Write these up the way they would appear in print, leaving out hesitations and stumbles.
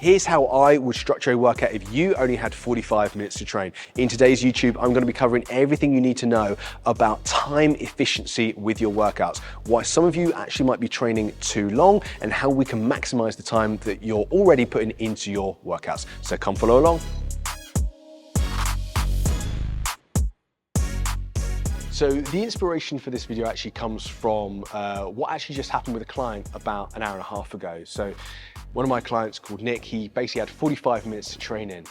Here's how I would structure a workout if you only had 45 minutes to train. In today's YouTube, I'm gonna be covering everything you need to know about time efficiency with your workouts, why some of you actually might be training too long, and how we can maximize the time that you're already putting into your workouts. So come follow along. So the inspiration for this video actually comes from what actually just happened with a client about an hour and a half ago. So one of my clients called Nick, he basically had 45 minutes to train in.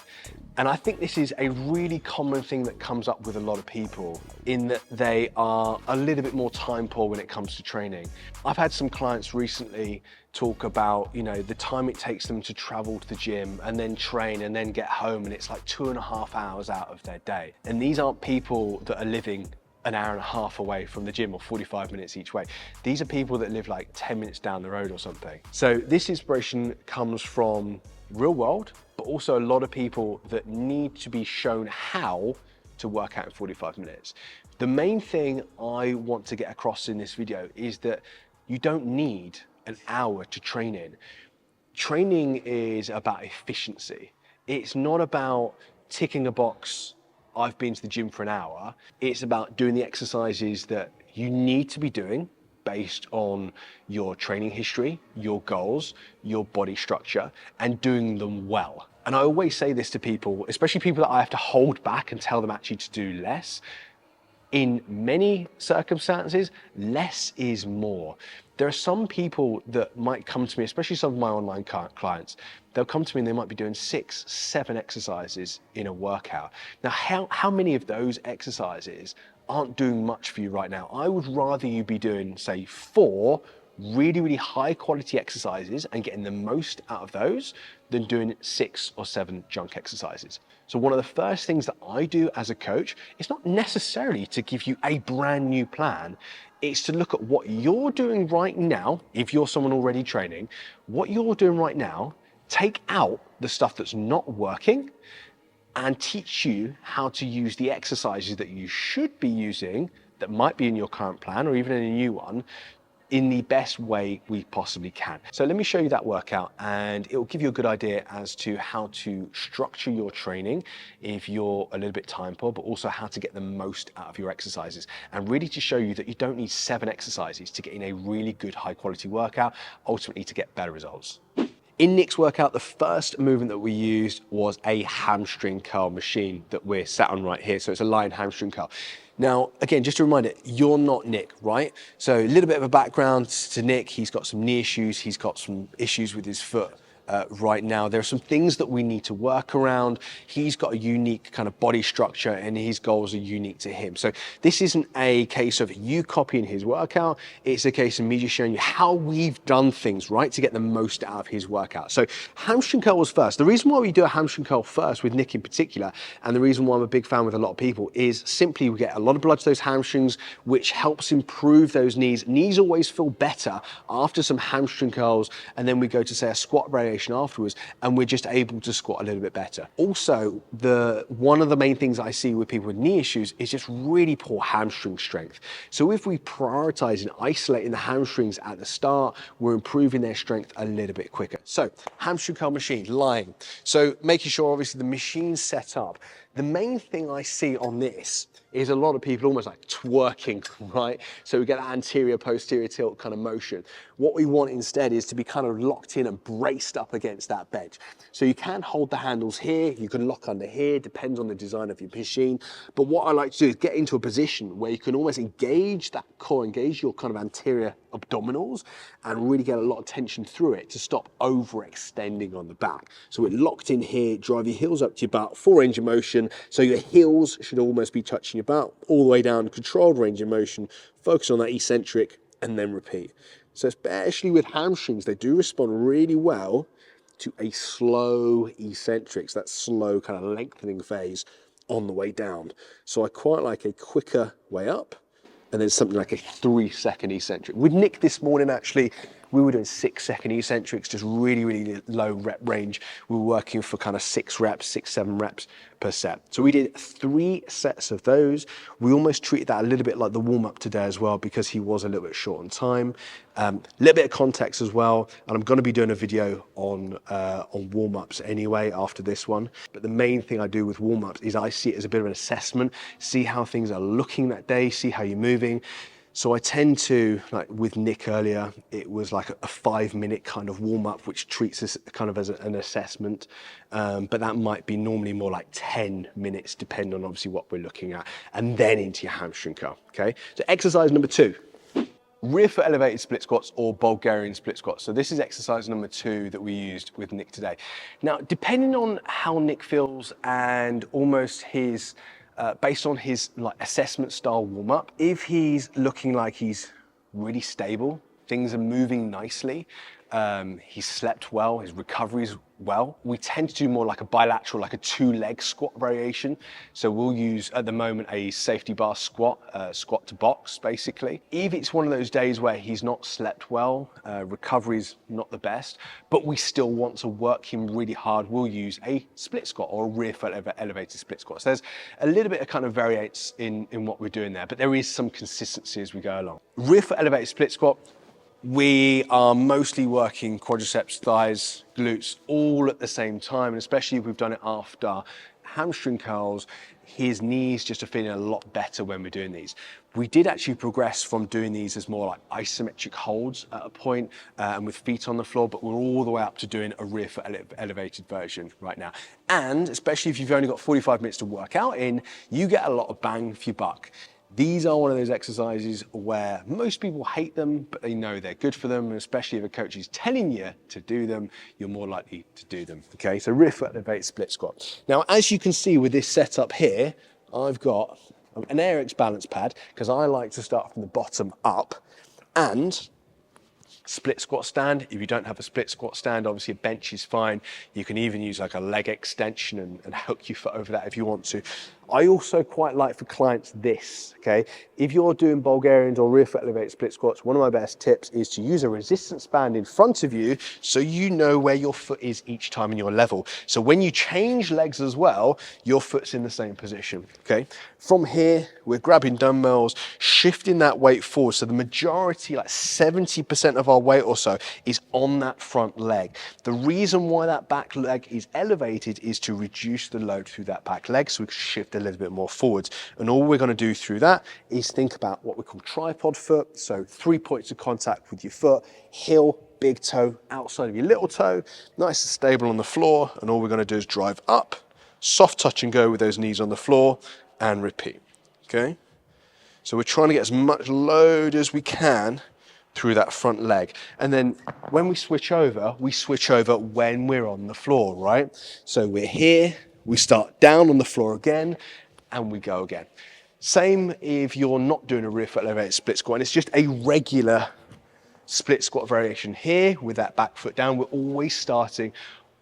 And I think this is a really common thing that comes up with a lot of people, in that they are a little bit more time poor when it comes to training. I've had some clients recently talk about, you know, the time it takes them to travel to the gym and then train and then get home, and it's like 2.5 hours out of their day. And these aren't people that are living an hour and a half away from the gym or 45 minutes each way. These are people that live like 10 minutes down the road or something. So this inspiration comes from real world, but also a lot of people that need to be shown how to work out in 45 minutes. The main thing I want to get across in this video is that you don't need an hour to train in. Training is about efficiency. It's not about ticking a box, I've been to the gym for an hour. It's about doing the exercises that you need to be doing based on your training history, your goals, your body structure, and doing them well. And I always say this to people, especially people that I have to hold back and tell them actually to do less. In many circumstances, less is more. There are some people that might come to me, especially some of my online clients, they'll come to me and they might be doing 6, 7 exercises in a workout. Now, how many of those exercises aren't doing much for you right now? I would rather you be doing, say, 4 really, really high quality exercises and getting the most out of those than doing 6 or 7 junk exercises. So one of the first things that I do as a coach is not necessarily to give you a brand new plan. It's to look at what you're doing right now. If you're someone already training, what you're doing right now, take out the stuff that's not working and teach you how to use the exercises that you should be using that might be in your current plan or even in a new one in the best way we possibly can. So let me show you that workout, and it will give you a good idea as to how to structure your training if you're a little bit time poor, but also how to get the most out of your exercises, and really to show you that you don't need 7 exercises to get in a really good high quality workout, ultimately to get better results. In Nick's workout, the first movement that we used was a hamstring curl machine that we're sat on right here. So it's a lying hamstring curl. Now, again, just a reminder, you're not Nick, right? So a little bit of a background to Nick. He's got some knee issues. He's got some issues with his foot. Right now, there are some things that we need to work around. He's got a unique kind of body structure and his goals are unique to him. So this isn't a case of you copying his workout. It's a case of me just showing you how we've done things, right, to get the most out of his workout. So hamstring curl was first. The reason why we do a hamstring curl first with Nick in particular, and the reason why I'm a big fan with a lot of people, is simply we get a lot of blood to those hamstrings, which helps improve those knees. Knees always feel better after some hamstring curls, and then we go to, say, a squat variation afterwards, and we're just able to squat a little bit better. Also, one of the main things I see with people with knee issues is just really poor hamstring strength. So if we prioritize and isolating the hamstrings at the start, we're improving their strength a little bit quicker. So hamstring curl machine, lying. So making sure obviously the machine's set up. The main thing I see on this is a lot of people almost like twerking, right? So we get that anterior posterior tilt kind of motion. What we want instead is to be kind of locked in and braced up against that bench. So you can hold the handles here, you can lock under here, depends on the design of your machine. But what I like to do is get into a position where you can almost engage that core, engage your kind of anterior abdominals, and really get a lot of tension through it to stop overextending on the back. So we're locked in here, drive your heels up to your butt, full range of motion. So your heels should almost be touching your butt, all the way down, controlled range of motion, focus on that eccentric, and then repeat. So especially with hamstrings, they do respond really well to a slow eccentric, so that slow kind of lengthening phase on the way down. So I quite like a quicker way up, and then something like a 3-second eccentric. With Nick this morning, actually, we were doing 6-second eccentrics, just really, really low rep range. We were working for kind of 6 reps, 6, 7 reps per set. So we did 3 sets of those. We almost treated that a little bit like the warm-up today as well, because he was a little bit short on time. A little bit of context as well, and I'm going to be doing a video on warm-ups anyway after this one. But the main thing I do with warm-ups is I see it as a bit of an assessment, see how things are looking that day, see how you're moving. So I tend to, like with Nick earlier, it was like a 5-minute kind of warm-up, which treats this kind of as an assessment. But that might be normally more like 10 minutes, depending on obviously what we're looking at, and then into your hamstring curl, okay? So exercise number 2. Rear foot elevated split squats or Bulgarian split squats. So this is exercise number 2 that we used with Nick today. Now, depending on how Nick feels and almost his, based on his like assessment style warm up, if he's looking like he's really stable, things are moving nicely, he's slept well, his recovery's well, we tend to do more like a bilateral, like a 2-leg squat variation. So we'll use at the moment a safety bar squat, squat to box basically. If it's one of those days where he's not slept well, recovery's not the best, but we still want to work him really hard, we'll use a split squat or a rear foot elevated split squat. So there's a little bit of kind of variates in what we're doing there, but there is some consistency as we go along. Rear foot elevated split squat, we are mostly working quadriceps, thighs, glutes, all at the same time, and especially if we've done it after hamstring curls, his knees just are feeling a lot better when we're doing these. We did actually progress from doing these as more like isometric holds at a point and with feet on the floor, but we're all the way up to doing a rear foot elevated version right now. And especially if you've only got 45 minutes to work out in, you get a lot of bang for your buck. These are one of those exercises where most people hate them, but they know they're good for them. And especially if a coach is telling you to do them, you're more likely to do them. Okay, so rear foot elevated split squat. Now, as you can see with this setup here, I've got an AirX balance pad because I like to start from the bottom up, and split squat stand. If you don't have a split squat stand, obviously a bench is fine. You can even use like a leg extension and hook your foot over that if you want to. I also quite like for clients this, okay? If you're doing Bulgarians or rear foot elevated split squats, one of my best tips is to use a resistance band in front of you so you know where your foot is each time in your level. So when you change legs as well, your foot's in the same position, okay? From here, we're grabbing dumbbells, shifting that weight forward. So the majority, like 70% of our weight or so, is on that front leg. The reason why that back leg is elevated is to reduce the load through that back leg so we can shift a little bit more forwards. And all we're going to do through that is think about what we call tripod foot. So 3 points of contact with your foot, heel, big toe, outside of your little toe, nice and stable on the floor. And all we're going to do is drive up, soft touch and go with those knees on the floor, and repeat, okay? So we're trying to get as much load as we can through that front leg. And then when we switch over when we're on the floor, right? So we're here, we start down on the floor again, and we go again. Same if you're not doing a rear foot elevated split squat, and it's just a regular split squat variation here with that back foot down. We're always starting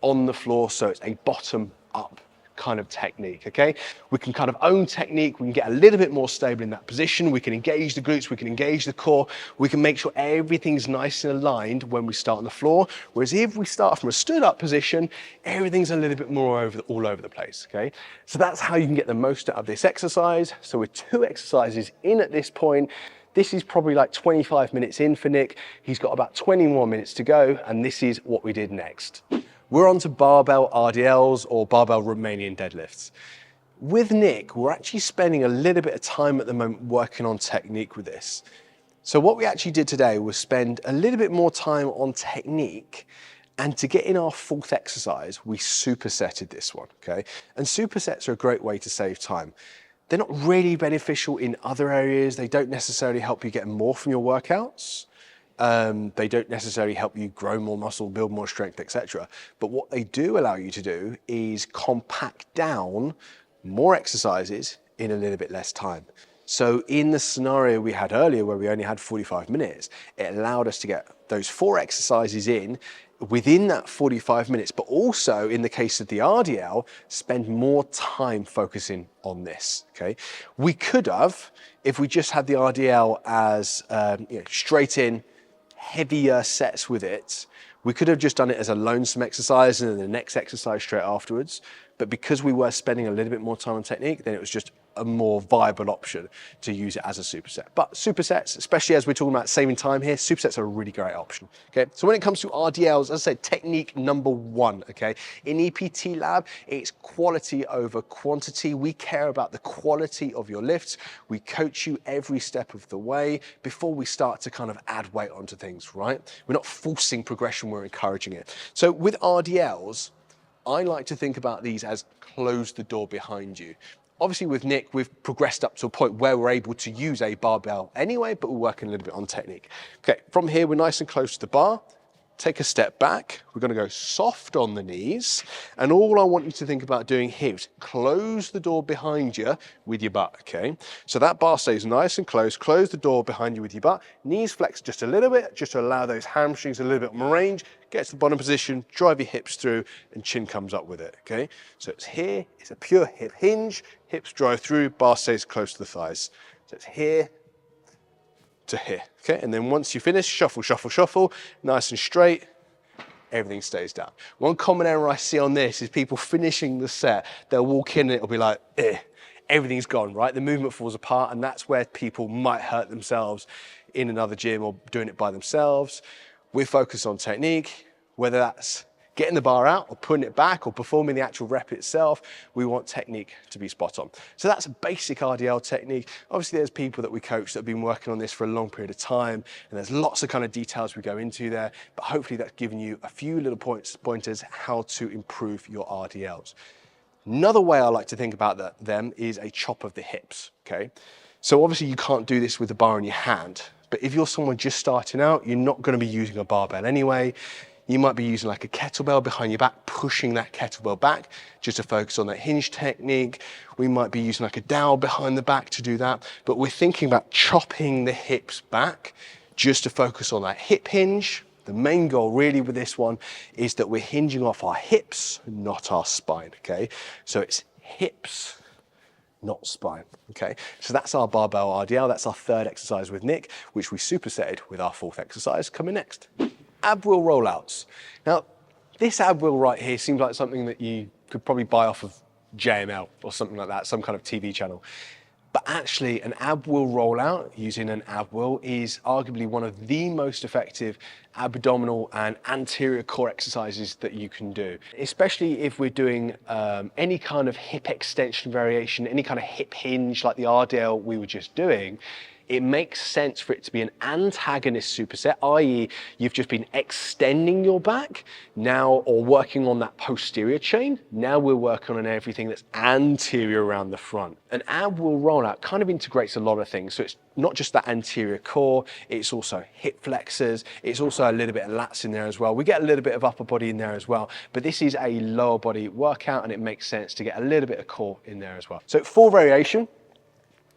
on the floor, so it's a bottom up kind of technique, okay? We can kind of own technique, we can get a little bit more stable in that position, we can engage the glutes, we can engage the core, we can make sure everything's nice and aligned when we start on the floor, whereas if we start from a stood up position, everything's a little bit more all over the place, okay? So that's how you can get the most out of this exercise. So we're 2 exercises in at this point. This is probably like 25 minutes in for Nick. He's got about 20 more minutes to go, and this is what we did next. We're on to barbell RDLs or barbell Romanian deadlifts. With Nick, we're actually spending a little bit of time at the moment working on technique with this. So what we actually did today was spend a little bit more time on technique, and to get in our 4th exercise, we supersetted this one, okay? And supersets are a great way to save time. They're not really beneficial in other areas. They don't necessarily help you get more from your workouts. They don't necessarily help you grow more muscle, build more strength, etc. But what they do allow you to do is compact down more exercises in a little bit less time. So in the scenario we had earlier where we only had 45 minutes, it allowed us to get those 4 exercises in within that 45 minutes, but also in the case of the RDL, spend more time focusing on this, okay? We could have, if we just had the RDL as straight in, heavier sets with it, we could have just done it as a lonesome exercise and then the next exercise straight afterwards. But because we were spending a little bit more time on technique, then it was just a more viable option to use it as a superset. But supersets, especially as we're talking about saving time here, supersets are a really great option. Okay, so when it comes to RDLs, as I said, technique number one. Okay, in EPT Lab, it's quality over quantity. We care about the quality of your lifts. We coach you every step of the way before we start to kind of add weight onto things, right? We're not forcing progression, we're encouraging it. So with RDLs, I like to think about these as close the door behind you. Obviously with Nick, we've progressed up to a point where we're able to use a barbell anyway, but we're working a little bit on technique. Okay, from here, we're nice and close to the bar. Take a step back. We're gonna go soft on the knees. And all I want you to think about doing here is close the door behind you with your butt, okay? So that bar stays nice and close. Close the door behind you with your butt. Knees flex just a little bit, just to allow those hamstrings a little bit more range. Get to the bottom position, drive your hips through, and chin comes up with it, okay? So it's here, it's a pure hip hinge. Hips drive through, bar stays close to the thighs. So it's here to here, okay? And then once you finish, shuffle, shuffle, shuffle, nice and straight, everything stays down. One common error I see on this is people finishing the set, they'll walk in and it'll be like, everything's gone, right? The movement falls apart, and that's where people might hurt themselves in another gym or doing it by themselves. We're focused on technique, whether that's getting the bar out or putting it back or performing the actual rep itself. We want technique to be spot on. So that's a basic RDL technique. Obviously there's people that we coach that have been working on this for a long period of time, and there's lots of kind of details we go into there, but hopefully that's given you a few little pointers how to improve your RDLs. Another way I like to think about them is a chop of the hips, okay? So obviously you can't do this with the bar in your hand, but if you're someone just starting out, you're not gonna be using a barbell anyway. You might be using like a kettlebell behind your back, pushing that kettlebell back just to focus on that hinge technique. We might be using like a dowel behind the back to do that, but we're thinking about chopping the hips back just to focus on that hip hinge. The main goal really with this one is that we're hinging off our hips, not our spine, okay? So it's hips, not spine, okay? So that's our barbell RDL. That's our third exercise with Nick, which we supersetted with our fourth exercise coming next. Ab wheel rollouts. Now, this ab wheel right here seems like something that you could probably buy off of JML or something like that, some kind of TV channel. But actually, an ab wheel rollout using an ab wheel is arguably one of the most effective abdominal and anterior core exercises that you can do, especially if we're doing any kind of hip extension variation, any kind of hip hinge like the RDL we were just doing. It makes sense for it to be an antagonist superset, i.e. you've just been extending your back now or working on that posterior chain. Now we're working on everything that's anterior around the front. An ab wheel rollout kind of integrates a lot of things. So it's not just that anterior core, it's also hip flexors, it's also a little bit of lats in there as well. We get a little bit of upper body in there as well, but this is a lower body workout and it makes sense to get a little bit of core in there as well. So full variation.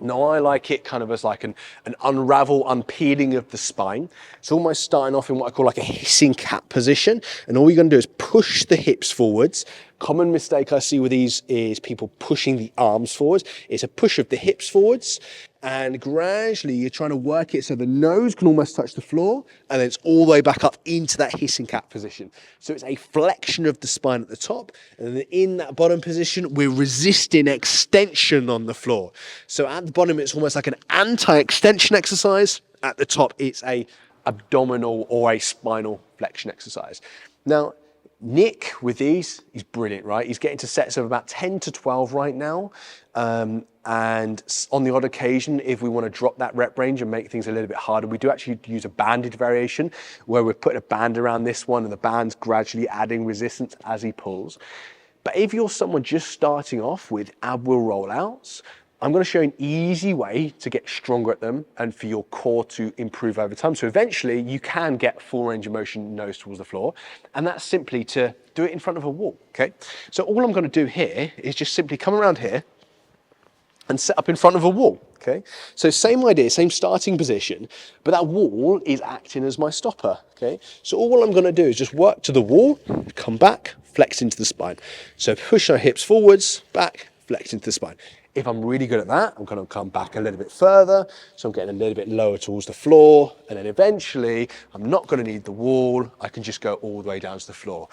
Now I like it kind of as like an unravel, unpeeling of the spine. It's almost starting off in what I call like a hissing cat position. And all you're gonna do is push the hips forwards. Common mistake I see with these is people pushing the arms forwards. It's a push of the hips forwards. And gradually you're trying to work it so the nose can almost touch the floor and then it's all the way back up into that hissing cat position. So it's a flexion of the spine at the top, and then in that bottom position, we're resisting extension on the floor. So at the bottom, it's almost like an anti-extension exercise. At the top, it's a abdominal or a spinal flexion exercise. Now, Nick with these, he's brilliant, right? He's getting to sets of about 10 to 12 right now. And on the odd occasion, if we want to drop that rep range and make things a little bit harder, we do actually use a banded variation where we're putting a band around this one and the band's gradually adding resistance as he pulls. But if you're someone just starting off with ab wheel rollouts, I'm going to show you an easy way to get stronger at them and for your core to improve over time. So eventually you can get full range of motion nose towards the floor, and that's simply to do it in front of a wall, okay? So all I'm going to do here is just simply come around here and set up in front of a wall, okay? So same idea, same starting position, but that wall is acting as my stopper, okay? So all I'm gonna do is just work to the wall, come back, flex into the spine. So push our hips forwards, back, flex into the spine. If I'm really good at that, I'm gonna come back a little bit further. So I'm getting a little bit lower towards the floor. And then eventually, I'm not gonna need the wall. I can just go all the way down to the floor.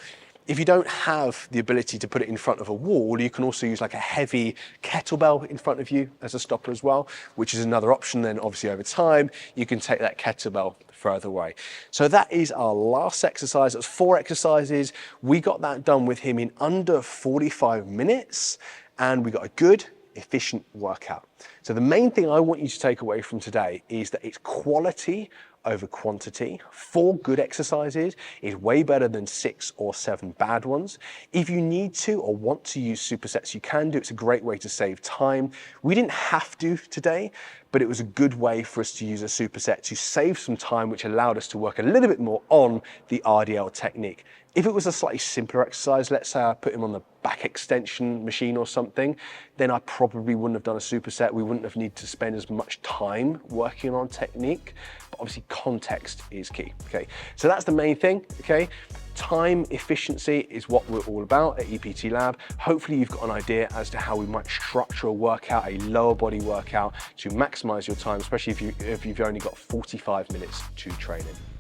If you don't have the ability to put it in front of a wall, you can also use like a heavy kettlebell in front of you as a stopper as well, which is another option. Then obviously over time, you can take that kettlebell further away. So that is our last exercise. That's 4 exercises. We got that done with him in under 45 minutes, and we got a good, efficient workout. So the main thing I want you to take away from today is that it's quality over quantity. 4 good exercises is way better than 6 or 7 bad ones. If you need to or want to use supersets, you can do. It's a great way to save time. We didn't have to today, but it was a good way for us to use a superset to save some time, which allowed us to work a little bit more on the RDL technique. If it was a slightly simpler exercise, let's say I put him on the back extension machine or something, then I probably wouldn't have done a superset. We wouldn't have needed to spend as much time working on technique, but obviously context is key, okay? So that's the main thing, okay? Time efficiency is what we're all about at EPT Lab. Hopefully you've got an idea as to how we might structure a workout, a lower body workout, to maximize your time, especially if you've only got 45 minutes to train in.